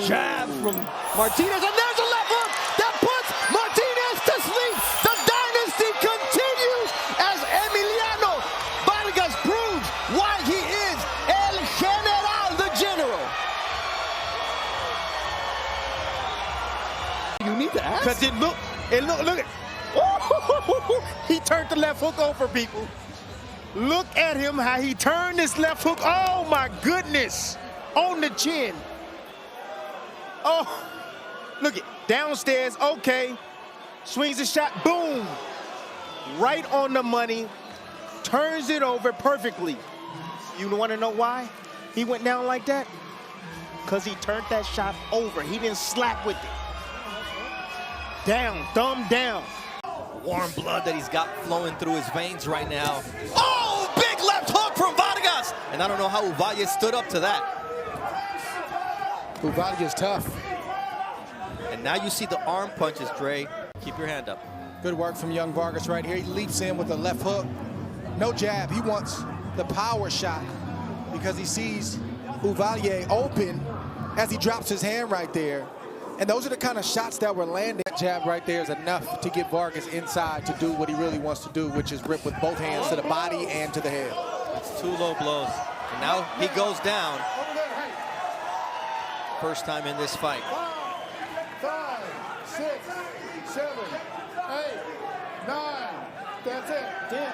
jab from Martinez, and there's a left hook that puts Martinez to sleep. The dynasty continues as Emiliano Vargas proves why he is El General, the general. You need to ask. Because look at, he turned the left hook over, people. Look at him, how he turned this left hook. Oh my goodness, on the chin. Oh, look it, downstairs, okay. Swings a shot, boom. Right on the money, turns it over perfectly. You want to know why he went down like that? Because he turned that shot over. He didn't slap with it. Down, thumb down. Warm blood that he's got flowing through his veins right now. Oh, big left hook from Vargas. And I don't know how Uvalle stood up to that. Uvalle is tough. And now you see the arm punches, Dre. Keep your hand up. Good work from young Vargas right here. He leaps in with a left hook. No jab. He wants the power shot because he sees Uvalle open as he drops his hand right there. And those are the kind of shots that were landing. That jab right there is enough to get Vargas inside to do what he really wants to do, which is rip with both hands to the body and to the head. It's 2 low blows. And now he goes down. First time in this fight. 5, 6, 7, 8, 9. That's it. 10.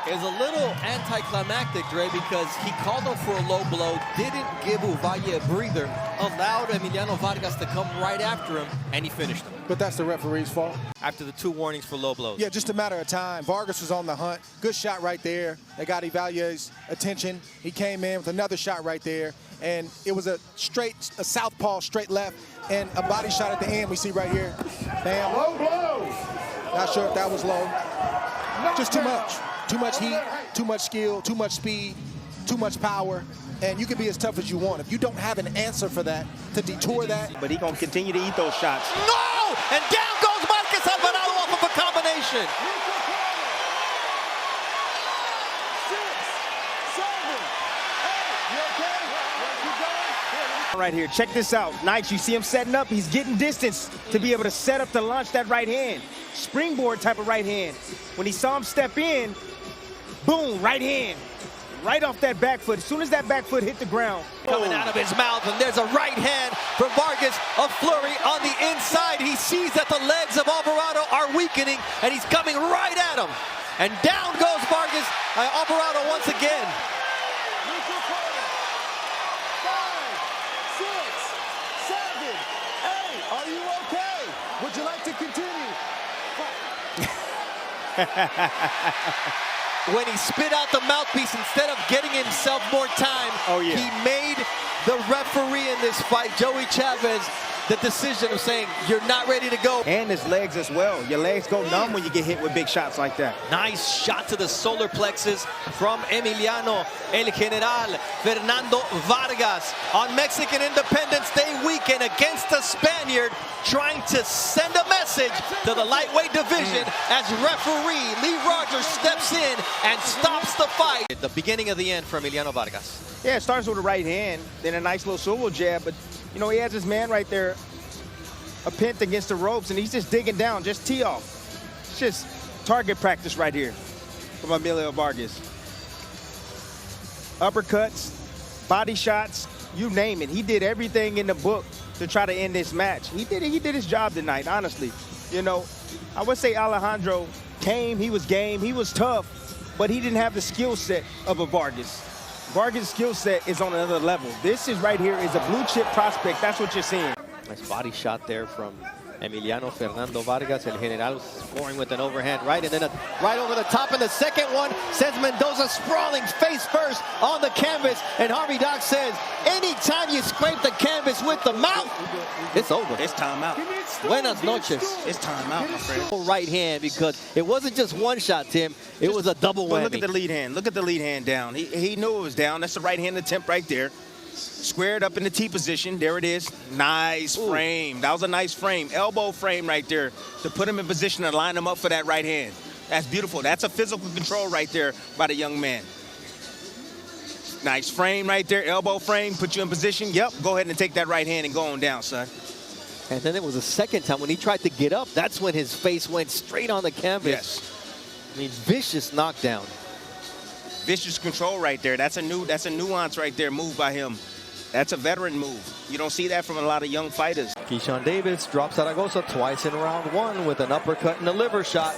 Is a little anticlimactic, Dre, because he called him for a low blow, didn't give Uvalle a breather, allowed Emiliano Vargas to come right after him, and he finished him. But that's the referee's fault. After the 2 warnings for low blows. Yeah, just a matter of time. Vargas was on the hunt. Good shot right there. They got Uvalle's attention. He came in with another shot right there, and it was a southpaw, straight left, and a body shot at the end we see right here. Bam. Low blow. Not sure if that was low. Just too much. Too much heat, too much skill, too much speed, too much power, and you can be as tough as you want. If you don't have an answer for that, to detour that. But he's going to continue to eat those shots. No! And down goes Marquez Alvarado off of a combination. 6, 7, 8. You okay? Right here, check this out. Knights, you see him setting up. He's getting distance to be able to set up to launch that right hand. Springboard type of right hand. When he saw him step in, boom, right hand. Right off that back foot. As soon as that back foot hit the ground. Coming out of his mouth, and there's a right hand from Vargas, a flurry on the inside. He sees that the legs of Alvarado are weakening, and he's coming right at him. And down goes Vargas, Alvarado once again. 5, 6, 7, 8. Are you okay? Would you like to continue? When he spit out the mouthpiece, instead of getting himself more time, he made the referee in this fight, Joey Chavez, the decision of saying, you're not ready to go. And his legs as well. Your legs go numb when you get hit with big shots like that. Nice shot to the solar plexus from Emiliano El General Fernando Vargas on Mexican Independence Day weekend against the Spaniard, trying to send a message to the lightweight division as referee Lee Rogers steps in and stops the fight. At the beginning of the end for Emiliano Vargas. Yeah, it starts with a right hand, then a nice little swivel jab, but you know, he has his man right there, a pent against the ropes, and he's just digging down, just tee off. It's just target practice right here from Emilio Vargas. Uppercuts, body shots, you name it. He did everything in the book to try to end this match. He did his job tonight, honestly. You know, I would say Alejandro came, he was game, he was tough, but he didn't have the skill set of a Vargas. Vargas' skill set is on another level. This is right here is a blue chip prospect. That's what you're seeing. Nice body shot there from Emiliano Fernando Vargas. El General scoring with an overhand right, and then a right over the top. And the second one sends Mendoza sprawling face first on the canvas. And Harvey Doc says, anytime you scrape the canvas with the mouth, it's over. It's time out. Buenas noches. It's time out, my friend. Right hand, because it wasn't just one shot, Tim. It was a double whammy. Look at the lead hand. Look at the lead hand down. He knew it was down. That's the right hand attempt right there. Squared up in the T position. There it is. Nice frame. That was a nice frame. Elbow frame right there to put him in position to line him up for that right hand. That's beautiful. That's a physical control right there by the young man. Nice frame right there, elbow frame, put you in position. Yep, go ahead and take that right hand and go on down, son. And then it was the second time when he tried to get up. That's when his face went straight on the canvas. Yes. I mean, vicious knockdown. Vicious control right there. That's a nuance right there, move by him. That's a veteran move. You don't see that from a lot of young fighters. Keyshawn Davis drops Zaragoza twice in round one with an uppercut and a liver shot.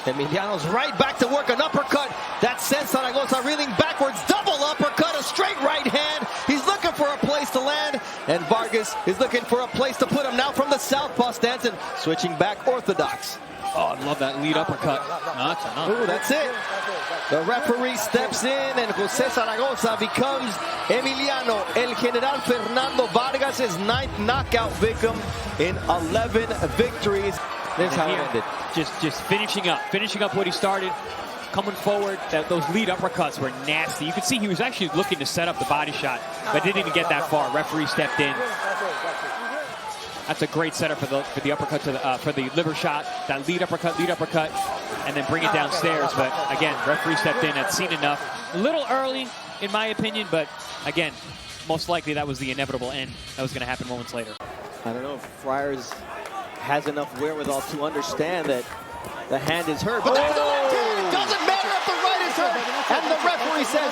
Emiliano's right back to work, an uppercut that sends Zaragoza reeling backwards. Double uppercut, a straight right hand. He's looking for a place to land, and Vargas is looking for a place to put him now from the southpaw stance and switching back orthodox. Oh, I love that lead uppercut. No, that's enough. Ooh, that's it. The referee steps in, and Jose Zaragoza becomes Emiliano El General Fernando Vargas' 9th knockout victim in 11 victories. This is how it ended. Just finishing up what he started, coming forward. Those lead uppercuts were nasty. You could see he was actually looking to set up the body shot, but didn't even get that far. Referee stepped in. That's a great setup for the uppercut for the liver shot. That lead uppercut, and then bring it downstairs. But again, referee stepped in, had seen enough. A little early, in my opinion, but again, most likely that was the inevitable end that was going to happen moments later. I don't know if Friars has enough wherewithal to understand that the hand is hurt. But there's a left hand. It doesn't matter if the right is hurt. And the referee says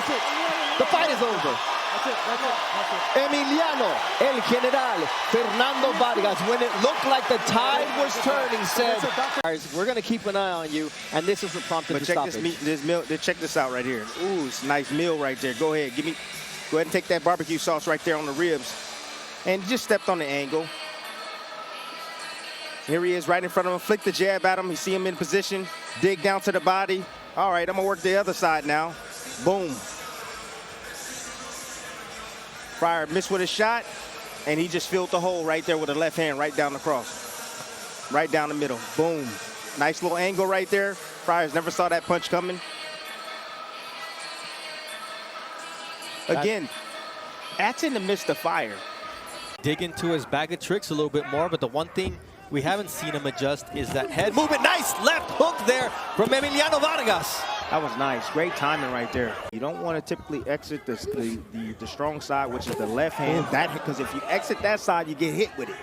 the fight is over. Emiliano El General Fernando Vargas, when it looked like the tide was turning, said, we're going to keep an eye on you, and this is the prompt to stop it. Check this out right here. Ooh, it's a nice meal right there. Go ahead, go ahead and take that barbecue sauce right there on the ribs. And just stepped on the angle. Here he is right in front of him. Flick the jab at him. You see him in position. Dig down to the body. All right, I'm going to work the other side now. Boom. Fryer missed with a shot, and he just filled the hole right there with a left hand right down the cross. Right down the middle. Boom. Nice little angle right there. Friars never saw that punch coming. Again, that's in the midst of fire. Dig into his bag of tricks a little bit more, but the one thing we haven't seen him adjust is that head movement. Nice left hook there from Emiliano Vargas. That was nice. Great timing right there. You don't want to typically exit the strong side, which is the left hand. Because if you exit that side, you get hit with it.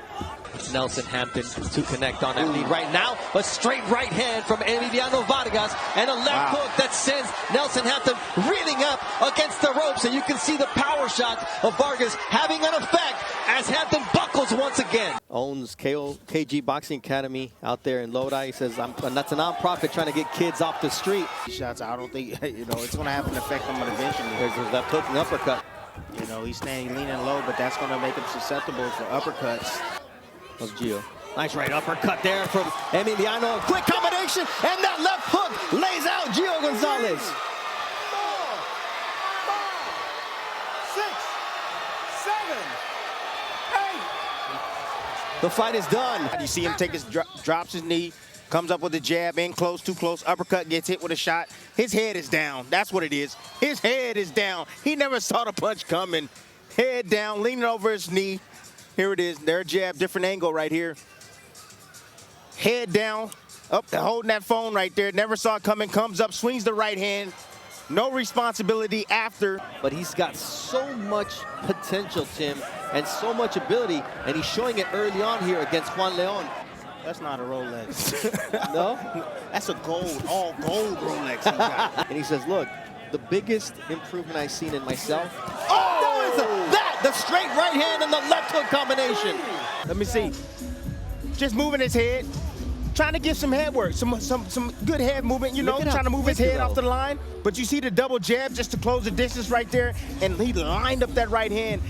Nelson Hampton to connect on that lead right now. A straight right hand from Emiliano Vargas and a left hook that sends Nelson Hampton reeling up against the ropes. And you can see the power shot of Vargas having an effect as Hampton buckles once again. Owns KG Boxing Academy out there in Lodi. He says, that's a non-profit trying to get kids off the street. Shots, I don't think, it's going to have an effect on him eventually. There's his left hook and uppercut. He's standing leaning low, but that's going to make him susceptible for uppercuts. Of Gio. Nice right uppercut there from Emiliano. Quick combination, and that left hook lays out Gio Gonzalez. 4, 5, 6, 7, 8. The fight is done. You see him take drops his knee, comes up with a jab, in close, too close, uppercut, gets hit with a shot. His head is down. That's what it is. His head is down. He never saw the punch coming. Head down, leaning over his knee. Here it is, their jab, different angle right here. Head down, up, holding that phone right there. Never saw it coming, comes up, swings the right hand. No responsibility after. But he's got so much potential, Tim, and so much ability, and he's showing it early on here against Juan Leon. That's not a Rolex. No? That's a all gold Rolex he got. And he says, look, the biggest improvement I've seen in myself. The straight right hand and the left hook combination. Let me see. Just moving his head, trying to get some head work, some good head movement, trying to move his head off the line. But you see the double jab just to close the distance right there, and he lined up that right hand.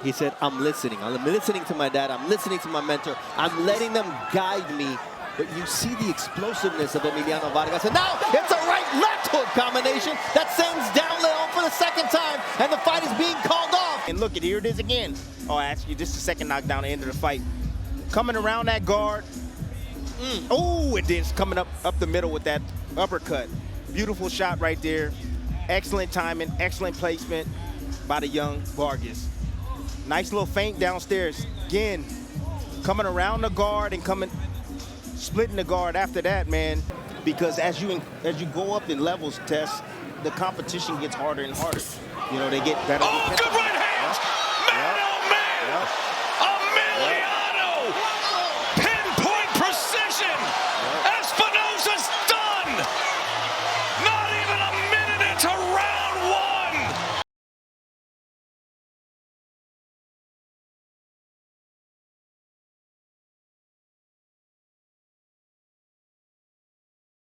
He said, I'm listening. I'm listening to my dad. I'm listening to my mentor. I'm letting them guide me. But you see the explosiveness of Emiliano Vargas. And now it's a right-left hook combination that sends down Leon for the second time. And the fight is being called off. And look, here it is again. Oh, actually, just the second knockdown at the end of the fight. Coming around that guard. Oh, it is coming up the middle with that uppercut. Beautiful shot right there. Excellent timing, excellent placement by the young Vargas. Nice little feint downstairs. Again, coming around the guard and splitting the guard after that, man. Because as you go up in levels, Tess, the competition gets harder and harder. You know, they get better. Oh, good